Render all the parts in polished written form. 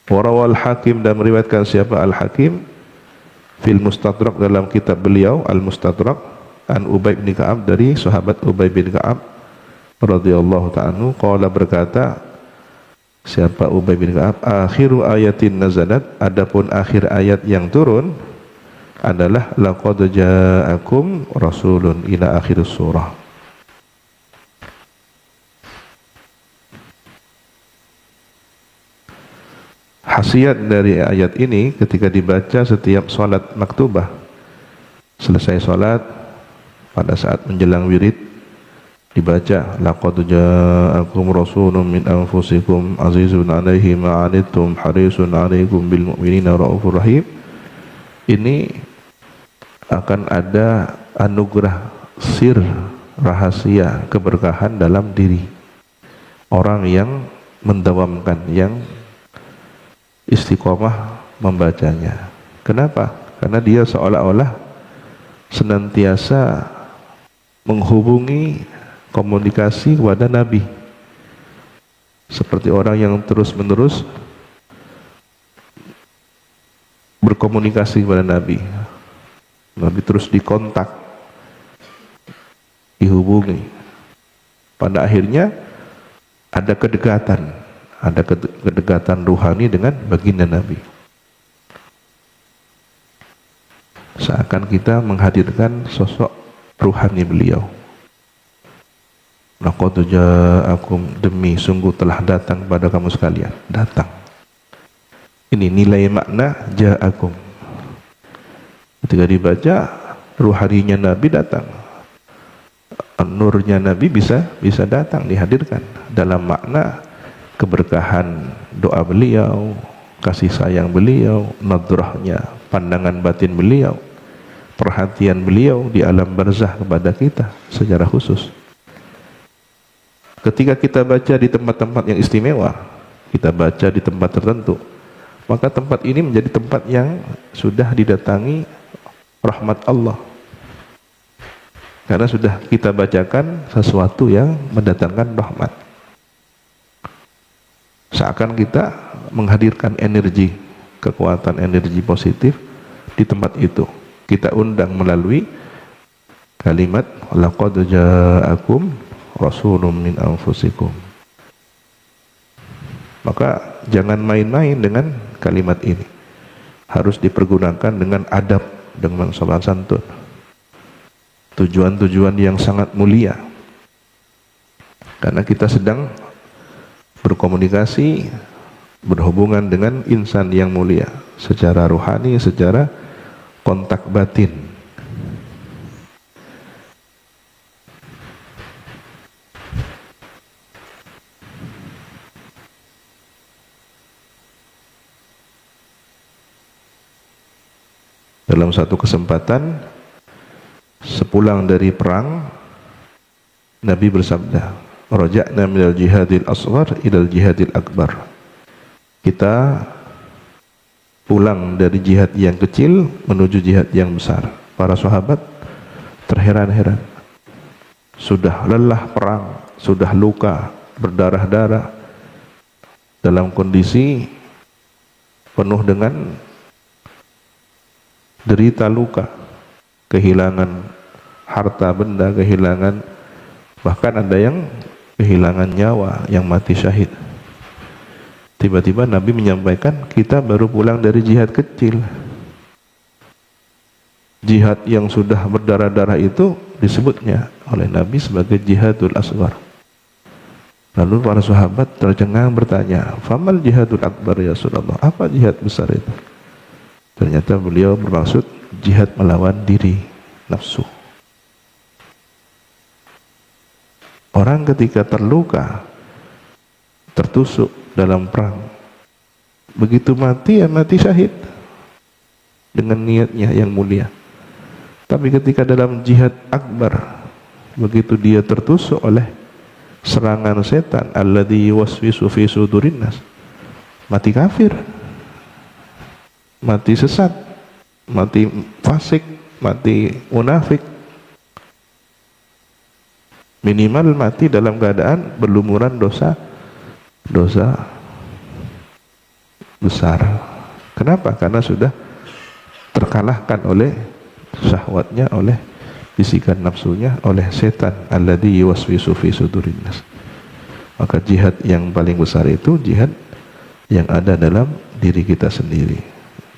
Warawal Hakim, dan meriwayatkan siapa Al-Hakim fil Mustadrak, dalam kitab beliau Al-Mustadrak, an Ubay bin Ka'ab, dari sahabat Ubay bin Ka'ab radhiyallahu ta'ala anhu, qala, berkata siapa Ubay bin Ka'ab, akhiru ayatin nazalat, adapun akhir ayat yang turun adalah laqad ja'akum rasulun, ila akhir surah. Khasiat dari ayat ini ketika dibaca setiap salat maktubah, selesai salat pada saat menjelang wirid dibaca laqad ja'akum rasulun min anfusikum azizun 'alaihi ma 'anittum harisun 'alaikum bil mu'minina raufur rahim. Ini akan ada anugerah sir, rahasia, keberkahan dalam diri orang yang mendawamkan, yang istiqomah membacanya. Kenapa? Karena dia seolah-olah senantiasa menghubungi komunikasi kepada Nabi, seperti orang yang terus-menerus berkomunikasi kepada Nabi. Nabi terus dikontak, dihubungi. Pada akhirnya ada kedekatan, ada kedekatan ruhani dengan baginda Nabi. Seakan kita menghadirkan sosok ruhani beliau. Laqad ja'akum, demi sungguh telah datang kepada kamu sekalian. Datang. Ini nilai makna ja'akum. Ketika dibaca, ruhaninya Nabi datang. Nurnya Nabi bisa datang, dihadirkan dalam makna keberkahan doa beliau, kasih sayang beliau, nadrahnya, pandangan batin beliau, perhatian beliau di alam barzah kepada kita secara khusus. Ketika kita baca di tempat-tempat yang istimewa, kita baca di tempat tertentu, maka tempat ini menjadi tempat yang sudah didatangi rahmat Allah, karena sudah kita bacakan sesuatu yang mendatangkan rahmat. Seakan kita menghadirkan energi, kekuatan energi positif di tempat itu. Kita undang melalui kalimat laqad ja'akum rasulun min anfusikum. Maka jangan main-main dengan kalimat ini. Harus dipergunakan dengan adab, dengan sopan santun. Tujuan-tujuan yang sangat mulia. Karena kita sedang berkomunikasi, berhubungan dengan insan yang mulia secara ruhani, secara kontak batin. Dalam satu kesempatan sepulang dari perang, Nabi bersabda, raja'na minal jihadil asghar ilal jihadil akbar. Kita pulang dari jihad yang kecil menuju jihad yang besar. Para sahabat terheran-heran. Sudah lelah perang, sudah luka, berdarah-darah, dalam kondisi penuh dengan derita luka, kehilangan harta benda, kehilangan, bahkan ada yang kehilangan nyawa, yang mati syahid. Tiba-tiba Nabi menyampaikan, kita baru pulang dari jihad kecil. Jihad yang sudah berdarah-darah itu disebutnya oleh Nabi sebagai jihadul asghar. Lalu para sahabat tercengang bertanya, famal jihadul akbar ya Rasulullah, apa jihad besar itu? Ternyata beliau bermaksud jihad melawan diri nafsu. Orang ketika terluka, tertusuk dalam perang, begitu mati ya mati syahid dengan niatnya yang mulia. Tapi ketika dalam jihad akbar, begitu dia tertusuk oleh serangan setan, alladzi yuwaswisu fi sudurin nas, mati kafir, mati sesat, mati fasik, mati munafik. Minimal mati dalam keadaan berlumuran dosa besar. Kenapa? Karena sudah terkalahkan oleh syahwatnya, oleh bisikan nafsunya, oleh setan alladzi yuwaswisu fi sudurin nas. Maka jihad yang paling besar itu jihad yang ada dalam diri kita sendiri.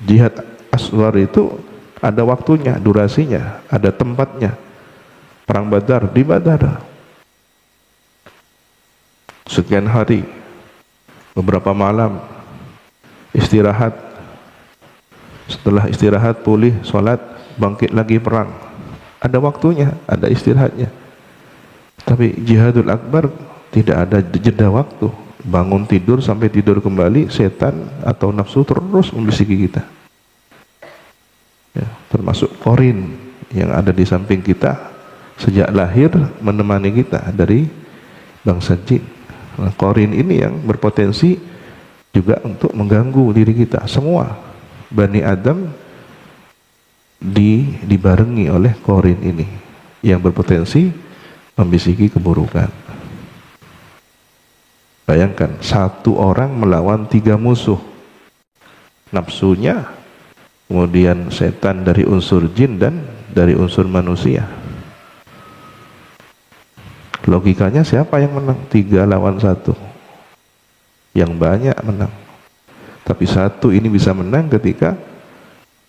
Jihad asghar itu ada waktunya, durasinya, ada tempatnya. Perang Badar di Badar, sekian hari, beberapa malam, istirahat, setelah istirahat pulih, sholat, bangkit lagi perang. Ada waktunya, ada istirahatnya. Tapi jihadul akbar tidak ada jeda waktu. Bangun tidur sampai tidur kembali, setan atau nafsu terus membisiki kita. Ya, termasuk korin yang ada di samping kita sejak lahir menemani kita dari bangsa jin. Nah, korin ini yang berpotensi juga untuk mengganggu diri kita. Semua Bani Adam dibarengi oleh korin ini yang berpotensi membisiki keburukan. Bayangkan, satu orang melawan 3 musuh, nafsunya, kemudian setan dari unsur jin dan dari unsur manusia. Logikanya siapa yang menang? 3 lawan 1. Yang banyak menang. Tapi satu ini bisa menang ketika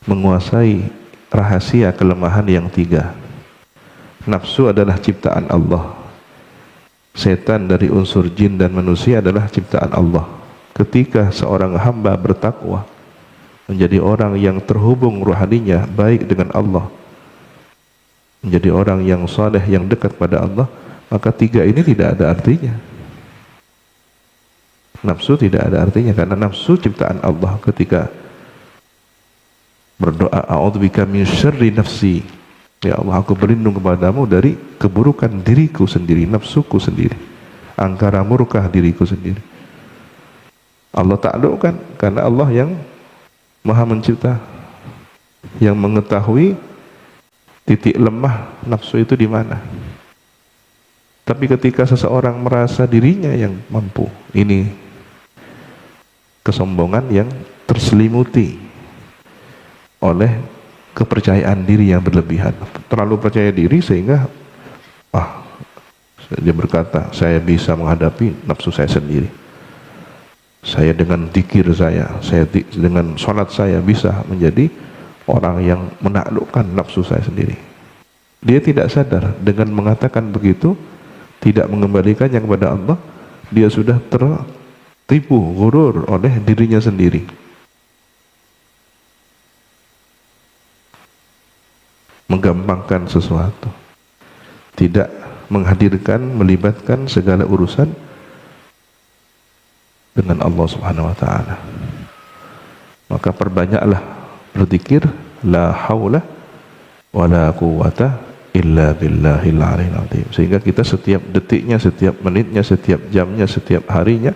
menguasai rahasia kelemahan yang 3. Nafsu adalah ciptaan Allah. Setan dari unsur jin dan manusia adalah ciptaan Allah. Ketika seorang hamba bertakwa, menjadi orang yang terhubung rohaninya baik dengan Allah, menjadi orang yang saleh, yang dekat pada Allah, maka 3 ini tidak ada artinya. Nafsu tidak ada artinya, karena nafsu ciptaan Allah. Ketika berdoa, a'udzubika min syarri nafsi, ya Allah, aku berlindung kepadamu dari keburukan diriku sendiri, nafsuku sendiri, angkara murka diriku sendiri. Allah taklukkan, karena Allah yang Maha Mencipta, yang mengetahui titik lemah nafsu itu di mana. Tapi ketika seseorang merasa dirinya yang mampu, ini kesombongan yang terselimuti oleh kepercayaan diri yang berlebihan. Terlalu percaya diri sehingga dia berkata, saya bisa menghadapi nafsu saya sendiri. Saya dengan zikir saya dengan sholat saya bisa menjadi orang yang menaklukkan nafsu saya sendiri. Dia tidak sadar dengan mengatakan begitu, tidak mengembalikannya kepada Allah, dia sudah tertipu, ghurur oleh dirinya sendiri. Menggampangkan sesuatu, tidak menghadirkan, melibatkan segala urusan dengan Allah Subhanahu wa taala. Maka perbanyaklah berzikir, la haula wala quwwata illa billahil aliyil azim, sehingga kita setiap detiknya, setiap menitnya, setiap jamnya, setiap harinya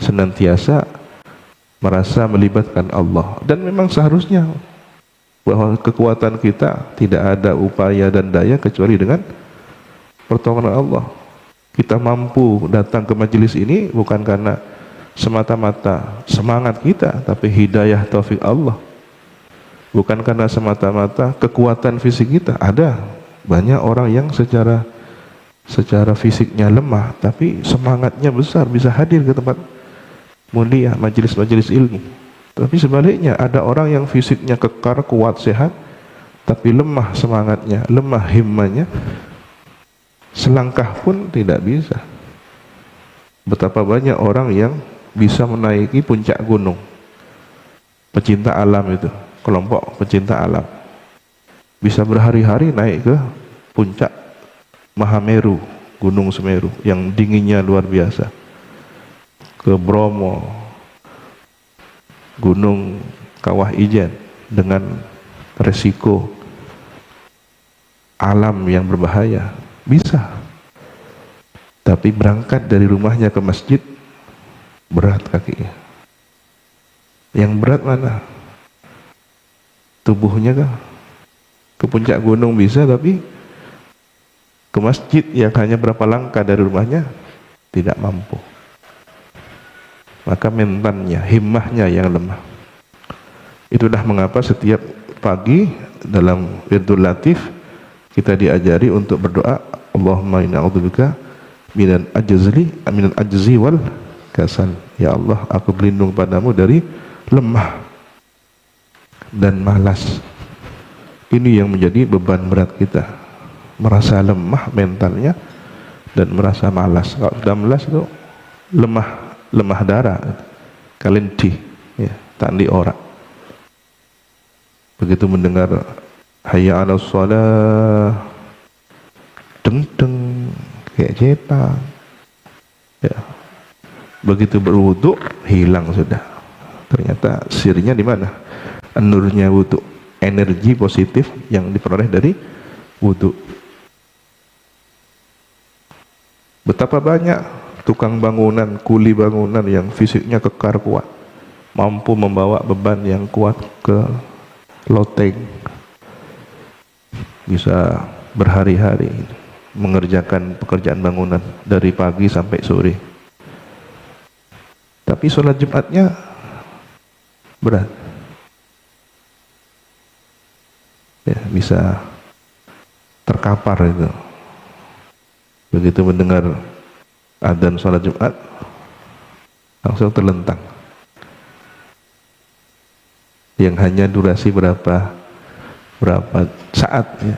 senantiasa merasa melibatkan Allah. Dan memang seharusnya bahwa kekuatan kita tidak ada upaya dan daya kecuali dengan pertolongan Allah. Kita mampu datang ke majelis ini bukan karena semata-mata semangat kita, tapi hidayah taufik Allah. Bukan karena semata-mata kekuatan fisik kita. Ada banyak orang yang secara fisiknya lemah, tapi semangatnya besar, bisa hadir ke tempat mulia, majelis-majelis ilmu. Tapi sebaliknya, ada orang yang fisiknya kekar, kuat, sehat, tapi lemah semangatnya, lemah himmanya, selangkah pun tidak bisa. Betapa banyak orang yang bisa menaiki puncak gunung, pecinta alam itu, kelompok pecinta alam, bisa berhari-hari naik ke puncak Mahameru, Gunung Semeru yang dinginnya luar biasa, ke Bromo, Gunung Kawah Ijen dengan resiko alam yang berbahaya, bisa. Tapi berangkat dari rumahnya ke masjid berat kakinya. Yang berat mana? Tubuhnya kah? Ke puncak gunung bisa, tapi ke masjid yang hanya berapa langkah dari rumahnya tidak mampu. maka mentalnya, himmahnya yang lemah. Itulah mengapa setiap pagi dalam wirdul latif kita diajari untuk berdoa, Allahumma inna a'udzubika minal ajzi wal kasal. Ya Allah, aku berlindung padamu dari lemah dan malas. Ini yang menjadi beban berat kita, merasa lemah mentalnya dan merasa malas. Kalau sudah malas itu lemah darah, kalenti, ya, tak di orang. Begitu mendengar hayya 'alas shalah, deng kayak cetak, ya. Begitu berwudu hilang sudah. Ternyata sirnya di mana? Nurnya wudu, energi positif yang diperoleh dari wudu. Betapa banyak tukang bangunan, kuli bangunan yang fisiknya kekar kuat, mampu membawa beban yang kuat ke loteng, bisa berhari-hari mengerjakan pekerjaan bangunan dari pagi sampai sore. Tapi sholat Jumatnya berat, ya, bisa terkapar itu. Begitu mendengar adzan sholat Jumat langsung terlentang, yang hanya durasi berapa saat, ya.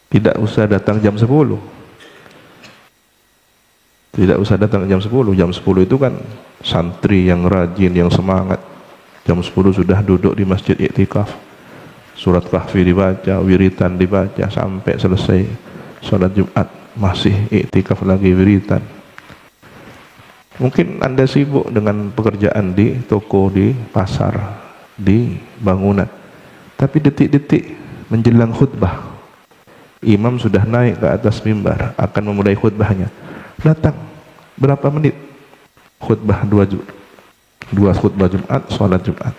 Tidak usah datang jam 10. Tidak usah datang jam 10. Jam 10 itu kan santri yang rajin, yang semangat. Jam 10 sudah duduk di masjid iktikaf. Surat Kahfi dibaca, wiritan dibaca sampai selesai sholat Jumat, masih iktikaf lagi wiritan. Mungkin Anda sibuk dengan pekerjaan di toko, di pasar, di bangunan. Tapi detik-detik menjelang khutbah, imam sudah naik ke atas mimbar, akan memulai khutbahnya. Datang berapa menit? Khutbah dua khutbah Jumat, sholat Jumat.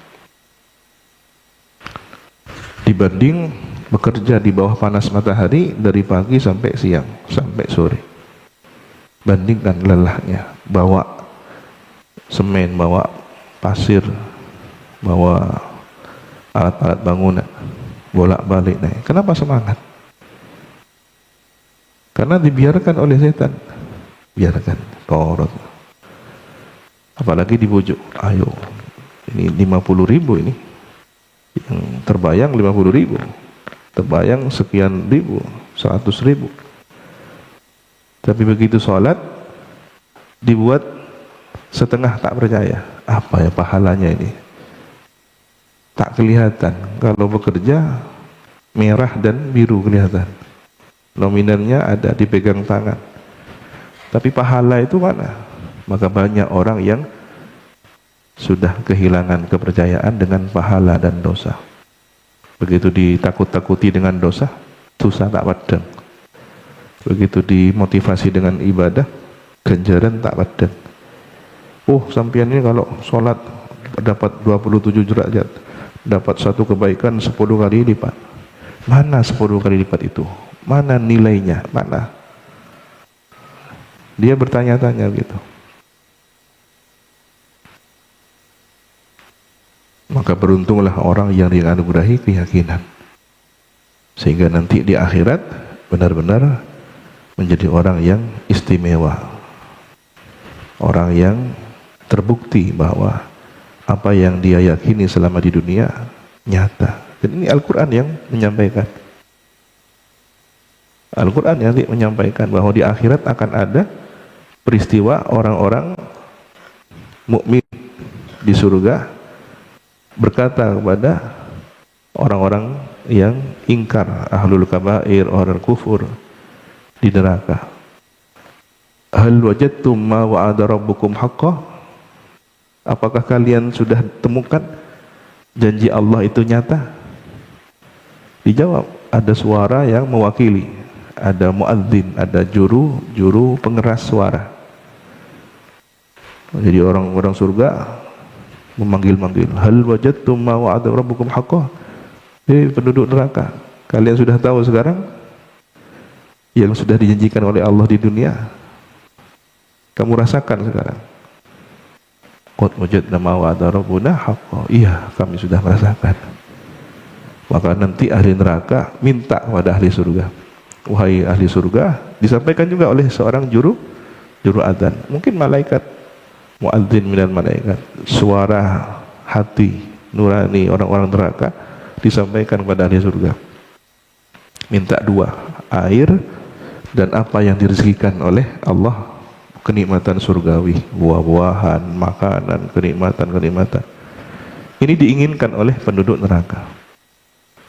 Dibanding bekerja di bawah panas matahari dari pagi sampai siang, sampai sore. Bandingkan lelahnya, bawa semen, bawa pasir, bawa alat-alat bangunan, bolak-balik naik. Kenapa semangat? Karena dibiarkan oleh setan. Biarkan, torot. Apalagi dibujuk, ayo, ini 50.000 ini. Yang terbayang 50.000, terbayang sekian ribu, 100.000. Tapi begitu sholat dibuat setengah tak percaya. Apa ya pahalanya ini? Tak kelihatan. Kalau bekerja merah dan biru kelihatan. Nominalnya ada, dipegang tangan. Tapi pahala itu mana? Maka banyak orang yang sudah kehilangan kepercayaan dengan pahala dan dosa. Begitu ditakut-takuti dengan dosa, susah tak padang. Begitu dimotivasi dengan ibadah, ganjaran tak padang. Oh, sampean ini kalau sholat dapat 27 derajat, dapat satu kebaikan 10 kali lipat. Mana 10 kali lipat itu? Mana nilainya? Mana? Dia bertanya-tanya gitu. Maka beruntunglah orang yang dianugerahi keyakinan, sehingga nanti di akhirat benar-benar menjadi orang yang istimewa, orang yang terbukti bahwa apa yang dia yakini selama di dunia nyata. Dan ini Al-Quran yang menyampaikan. Al-Quran yang menyampaikan bahwa di akhirat akan ada peristiwa orang-orang mukmin di surga berkata kepada orang-orang yang ingkar, ahlul kabair, orang kufur di neraka, hal wajadtum ma wa'ada rabbukum haqqah? Apakah kalian sudah temukan janji Allah itu nyata? Dijawab, ada suara yang mewakili, ada muadzin, ada juru pengeras suara. Jadi orang-orang surga memanggil-manggil, hal wajadtum ma wa'ada rabbukum haqqah? Penduduk neraka, kalian sudah tahu sekarang yang sudah dijanjikan oleh Allah di dunia? Kamu rasakan sekarang. Qad wajadna ma wa'ada rabbuna haqqan. Iya, kami sudah merasakan. Maka nanti ahli neraka minta kepada ahli surga. Wahai ahli surga, disampaikan juga oleh seorang juru adzan. Mungkin malaikat muadzin minal malaikat. Suara hati nurani orang-orang neraka disampaikan kepada ahli surga. Minta dua, air dan apa yang direzekikan oleh Allah, kenikmatan surgawi, buah-buahan, makanan, kenikmatan-kenikmatan. Ini diinginkan oleh penduduk neraka.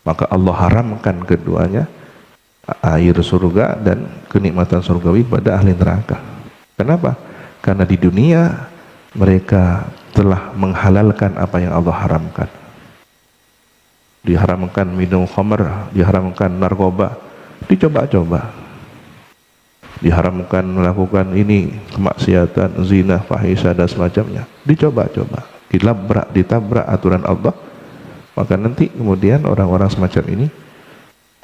Maka Allah haramkan keduanya, air surga dan kenikmatan surgawi pada ahli neraka. Kenapa? Karena di dunia mereka telah menghalalkan apa yang Allah haramkan. Diharamkan minum khamr, diharamkan narkoba, dicoba-coba. Diharamkan melakukan ini, kemaksiatan, zina, fahisha dan semacamnya, dicoba-coba, ditabrak aturan Allah. Maka nanti kemudian orang-orang semacam ini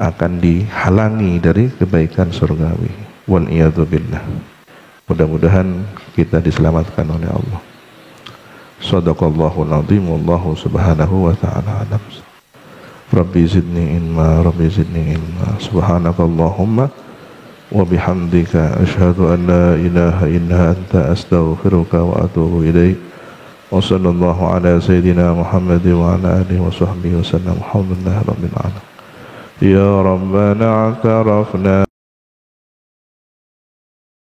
akan dihalangi dari kebaikan surgawi. Wal iyadzu billah. Mudah-mudahan kita diselamatkan oleh Allah. Shadaqallahul azim, wallahu subhanahu wa ta'ala alam. Rabbi zidni ilma, Rabbi zidni ilma. Subhanakallahumma wa bihamdika asyhadu an la ilaha illa anta astaghfiruka wa atubu ilaik. Wa sallallahu ala sayyidina Muhammad wa ala alihi wa sahbihi wa sallam. Alhamdulillah rabbil alamin. Ya Rabbana a'tarafna